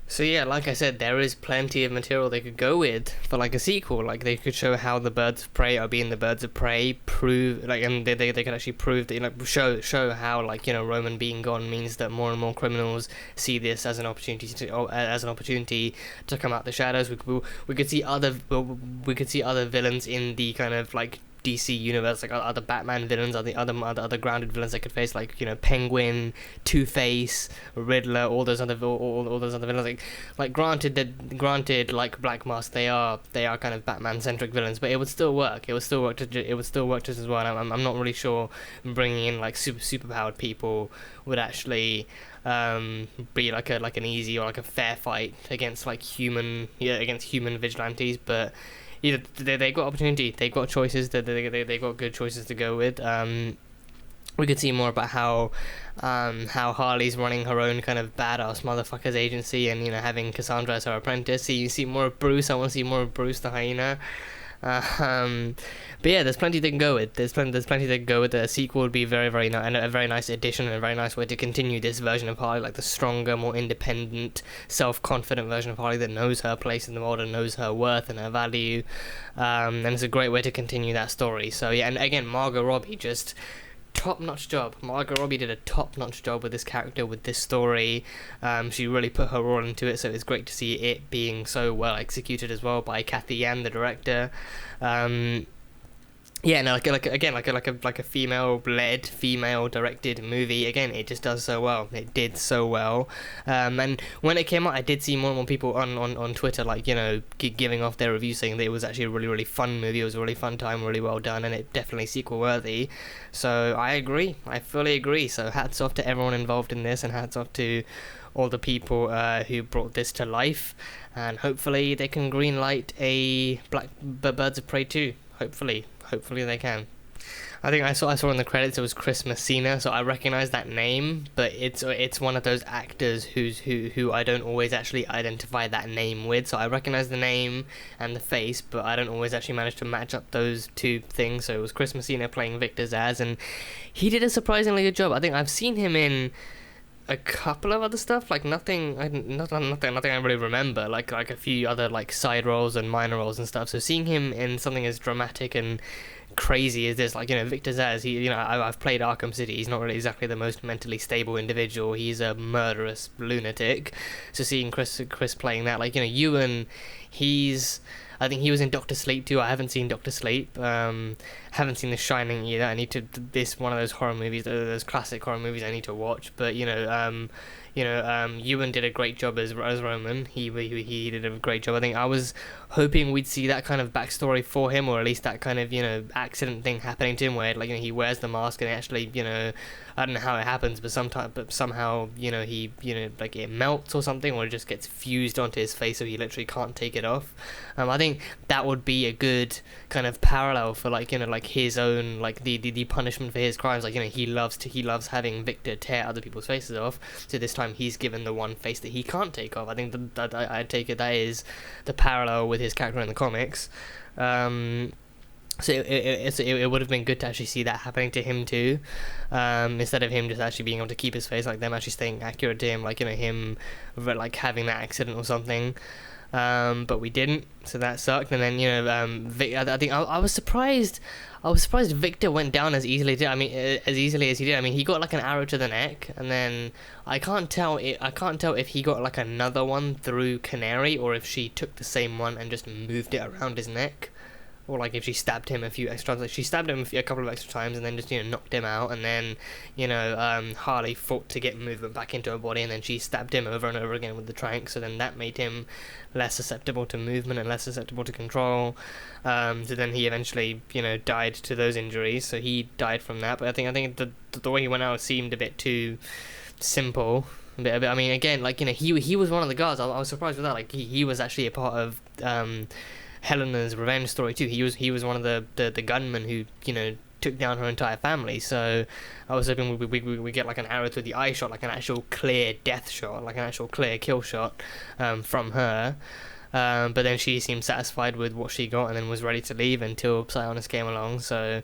So yeah, like I said, there is plenty of material they could go with for like a sequel. Like they could show how the birds of prey are being the birds of prey, prove like, and they could actually prove that, you know, show how, like, you know, Roman being gone means that more and more criminals see this as an opportunity to come out the shadows. We could see other villains in the kind of like DC universe, like other Batman villains, other grounded villains they could face, like, you know, Penguin, Two-Face, Riddler, all those other villains. Like granted, like Black Mask, they are kind of Batman centric villains, but it would still work. It would still work just as well. And I'm not really sure bringing in like super powered people would actually be like an easy or like a fair fight against human vigilantes, but either they got opportunity, they got choices, they got good choices to go with. We could see more about how Harley's running her own kind of badass motherfuckers agency, and, you know, having Cassandra as her apprentice. You see more of Bruce. I want to see more of Bruce the hyena. But yeah, there's plenty they can go with. There's plenty they can go with. The sequel would be very nice, and a very nice addition, and a very nice way to continue this version of Harley, like the stronger, more independent, self-confident version of Harley that knows her place in the world and knows her worth and her value. And it's a great way to continue that story. So yeah, and again, Margot Robbie, just top-notch job. Margot Robbie did a top-notch job with this character, with this story. She really put her all into it, so it's great to see it being so well executed as well by Kathy Yan, the director. Yeah, no, like a female-led, female-directed movie. Again, it just does so well. It did so well. And when it came out, I did see more and more people on Twitter, like, you know, giving off their reviews, saying that it was actually a really fun movie. It was a really fun time, really well done, and it definitely sequel-worthy. So I agree. I fully agree. So hats off to everyone involved in this, and hats off to all the people who brought this to life. And hopefully they can greenlight a Birds of Prey 2. Hopefully they can. I think I saw in the credits it was Chris Messina, so I recognize that name, but it's one of those actors who I don't always actually identify that name with. So I recognize the name and the face, but I don't always actually manage to match up those two things. So it was Chris Messina playing Victor Zsasz, and he did a surprisingly good job. I think I've seen him in a couple of other stuff, like nothing I really remember, like a few other like side roles and minor roles and stuff. So seeing him in something as dramatic and crazy as this, like, you know, Victor Zsasz, he, you know, I've played Arkham City. He's not really exactly the most mentally stable individual. He's a murderous lunatic. So seeing Chris playing that, like, you know, Ewan, I think he was in Doctor Sleep too. I haven't seen Doctor Sleep. Haven't seen The Shining either. I need to. This one of those horror movies, those classic horror movies I need to watch. But Ewan did a great job as Roman. He did a great job. I think I was hoping we'd see that kind of backstory for him, or at least that kind of, you know, accident thing happening to him, where, like, you know, he wears the mask and actually, you know, I don't know how it happens, but somehow, you know, he, you know, like it melts or something, or it just gets fused onto his face, so he literally can't take it off. I think that would be a good kind of parallel for, like, you know, like his own, like the punishment for his crimes. Like, you know, he loves having Victor tear other people's faces off. So this time he's given the one face that he can't take off. I think that I take it that is the parallel with his character in the comics. So it would have been good to actually see that happening to him too, instead of him just actually being able to keep his face, like them actually staying accurate to him, like, you know, him like having that accident or something. but we didn't, so that sucked. And then I think I was surprised. I was surprised Victor went down as easily as he did. I mean, he got like an arrow to the neck, and then I can't tell if he got like another one through Canary, or if she took the same one and just moved it around his neck, or like if she stabbed him a few extra times. Like she stabbed him a couple of extra times and then just knocked him out, and then Harley fought to get movement back into her body, and then she stabbed him over and over again with the trank, so then that made him less susceptible to movement and less susceptible to control. So then he eventually died to those injuries, so he died from that. But I think the way he went out seemed a bit too simple. A bit. I mean, again, like he was one of the guards. I was surprised with that. Like he was actually a part of Helena's revenge story too. He was one of the gunmen who took down her entire family. So I was hoping we get like an arrow through the eye shot, like an actual clear death shot, like an actual clear kill shot from her. But then she seemed satisfied with what she got and then was ready to leave until Sionis came along. So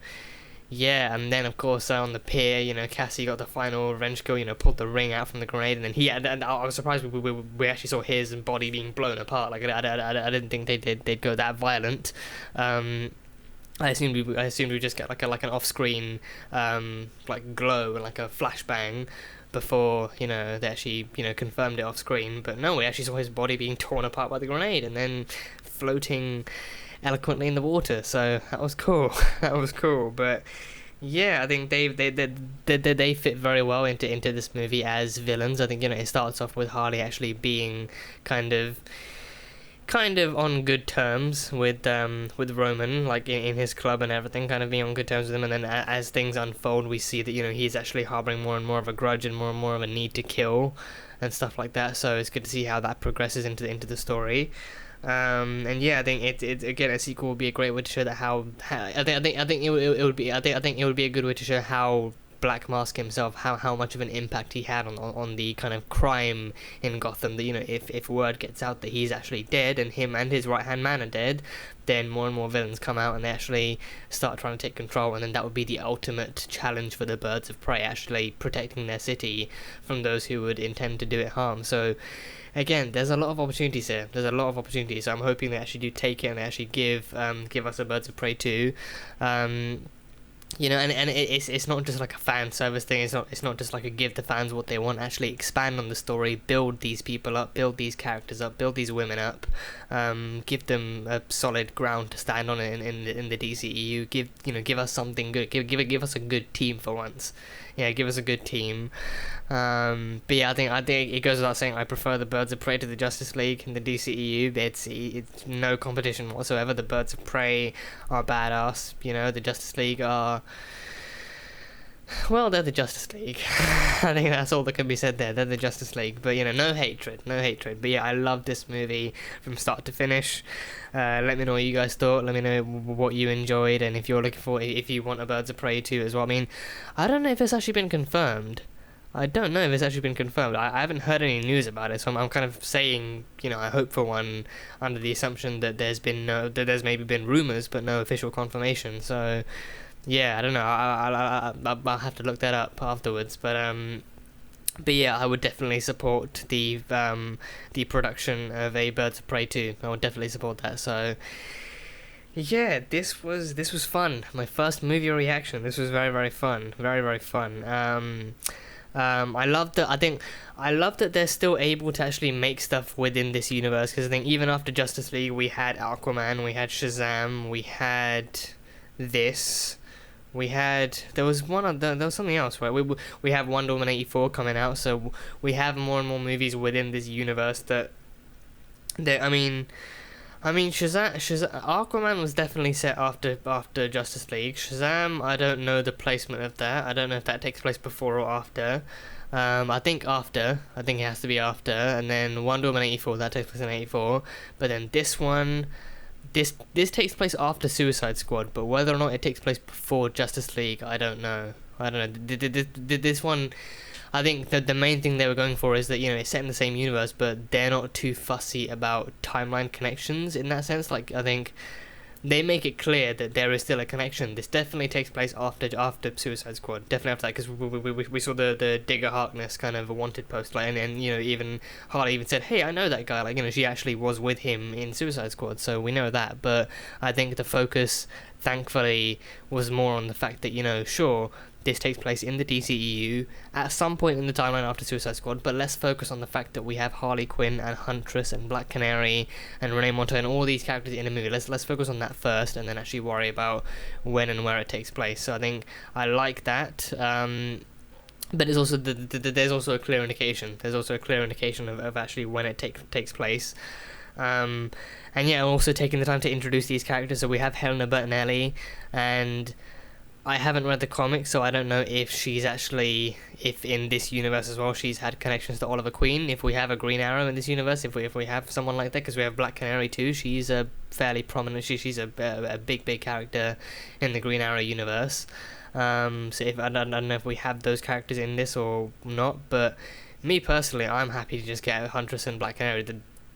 yeah, and then of course on the pier, Cassie got the final revenge kill, pulled the ring out from the grenade, and then and I was surprised we actually saw his body being blown apart. Like I didn't think they'd go that violent. I assumed we just get like an off-screen like glow and like a flashbang before they actually confirmed it off screen. But no, we actually saw his body being torn apart by the grenade and then floating eloquently in the water. So that was cool. That was cool. But yeah, I think they fit very well into this movie as villains. I think it starts off with Harley actually being kind of on good terms with Roman, like in his club and everything, kind of being on good terms with him. And then as things unfold, we see that he's actually harboring more and more of a grudge and more of a need to kill and stuff like that. So it's good to see how that progresses into the story. And yeah, I think it again, a sequel would be a great way to show that I think it would be a good way to show how Black Mask himself, how much of an impact he had on the kind of crime in Gotham. That if word gets out that he's actually dead and him and his right hand man are dead, then more and more villains come out and they actually start trying to take control, and then that would be the ultimate challenge for the Birds of Prey, actually protecting their city from those who would intend to do it harm. So again, there's a lot of opportunities here. There's a lot of opportunities. So I'm hoping they actually do take it and they actually give us a Birds of Prey 2. And it's not just like a fan service thing. It's not just like a give the fans what they want. Actually expand on the story, build these people up, build these characters up, build these women up, give them a solid ground to stand on in the DCEU. Give us something good. Give us a good team for once. Yeah, give us a good team. But yeah, I think it goes without saying I prefer the Birds of Prey to the Justice League in the DCEU. It's no competition whatsoever. The Birds of Prey are badass. The Justice League are, well, they're the Justice League. I think that's all that can be said there. They're the Justice League. But no hatred. But yeah, I love this movie from start to finish. Let me know what you guys thought. Let me know what you enjoyed, and if you want a Birds of Prey 2 as well. I mean, I don't know if it's actually been confirmed. I haven't heard any news about it, so I'm kind of saying, I hope for one, under the assumption that there's maybe been rumors but no official confirmation. So yeah, I don't know. I'll have to look that up afterwards. But yeah, I would definitely support the production of a Birds of Prey 2. I would definitely support that. So yeah, this was fun. My first movie reaction. This was very, very fun. Very, very fun. I love that they're still able to actually make stuff within this universe, because I think even after Justice League we had Aquaman, we had Shazam, we had this. There was something else, right? We have Wonder Woman 84 coming out, so we have more and more movies within this universe that I mean Shazam, Aquaman was definitely set after Justice League. Shazam, I don't know the placement of that. I don't know if that takes place before or after. I think after. I think it has to be after. And then Wonder Woman 84, that takes place in 84. But then this one, this takes place after Suicide Squad, but whether or not it takes place before Justice League, I don't know. This one, I think that the main thing they were going for is that it's set in the same universe, but they're not too fussy about timeline connections in that sense. Like, I think they make it clear that there is still a connection. This definitely takes place after Suicide Squad, definitely after that, because we saw the Digger Harkness kind of a wanted post, like, and you know, even Harley even said, hey, I know that guy, like, you know, she actually was with him in Suicide Squad, so we know that. But I think the focus, thankfully, was more on the fact that, you know, sure, this takes place in the DCEU at some point in the timeline after Suicide Squad, but let's focus on the fact that we have Harley Quinn and Huntress and Black Canary and Renee Montoya and all these characters in a movie. Let's focus on that first, and then actually worry about when and where it takes place. So I think I like that. But it's also there's also a clear indication. There's also a clear indication of actually when it takes place. And yeah, also taking the time to introduce these characters. So we have Helena Bertinelli, and I haven't read the comics, so I don't know if she's actually, if in this universe as well, she's had connections to Oliver Queen. If we have a Green Arrow in this universe, if we have someone like that, because we have Black Canary too. She's a fairly prominent. She's a big character in the Green Arrow universe. So if I don't know if we have those characters in this or not, but me personally, I'm happy to just get Huntress and Black Canary.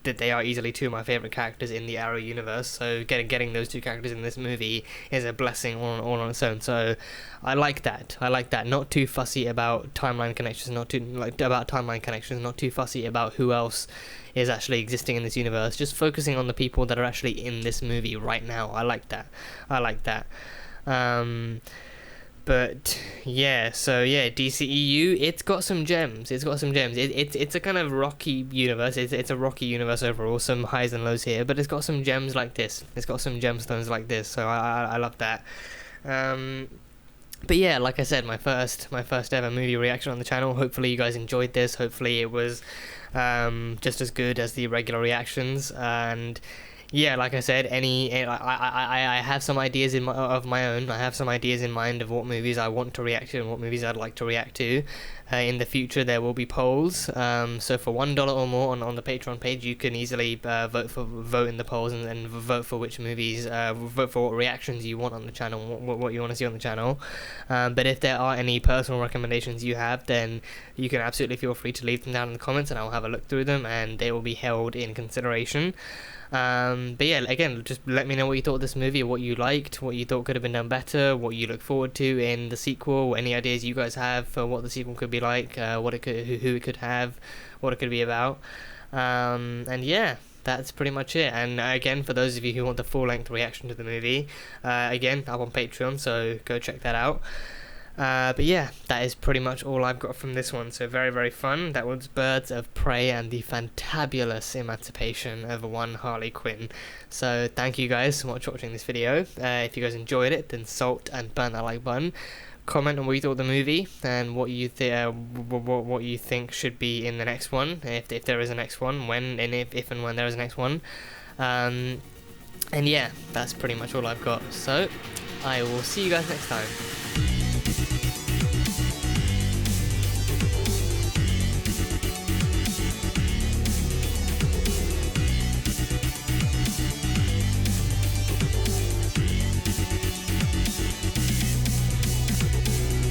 That they are easily two of my favourite characters in the Arrow universe, so getting those two characters in this movie is a blessing all on its own. So I like that. Not too fussy about timeline connections, not too fussy about who else is actually existing in this universe, just focusing on the people that are actually in this movie right now. I like that. But yeah, so yeah, DCEU, it's got some gems. It's a kind of rocky universe. It's a rocky universe overall. Some highs and lows here, but it's got some gems like this. It's got some gemstones like this. So I love that. But yeah, like I said, my first ever movie reaction on the channel. Hopefully you guys enjoyed this. Hopefully it was just as good as the regular reactions. And yeah, like I said, I have some ideas of my own. I have some ideas in mind of what movies I want to react to and what movies I'd like to react to. In the future, there will be polls. So for $1 or more on the Patreon page, you can easily vote in the polls and vote for which movies, vote for what reactions you want on the channel, what you want to see on the channel. But if there are any personal recommendations you have, then you can absolutely feel free to leave them down in the comments, and I'll have a look through them, and they will be held in consideration. But yeah, again, just let me know what you thought of this movie, what you liked, what you thought could have been done better, what you look forward to in the sequel, any ideas you guys have for what the sequel could be like, what it could, who it could have, what it could be about. And yeah, that's pretty much it. And again, for those of you who want the full-length reaction to the movie, again, I'm on Patreon, so go check that out. But yeah, that is pretty much all I've got from this one. So very, very fun. That was Birds of Prey and the fantabulous emancipation of one Harley Quinn. So thank you guys so much for watching this video. If you guys enjoyed it, then salt and burn that like button. Comment on what you thought of the movie and what you what you think should be in the next one, if there is a next one, when and if and when there is a next one. And yeah, that's pretty much all I've got. So I will see you guys next time.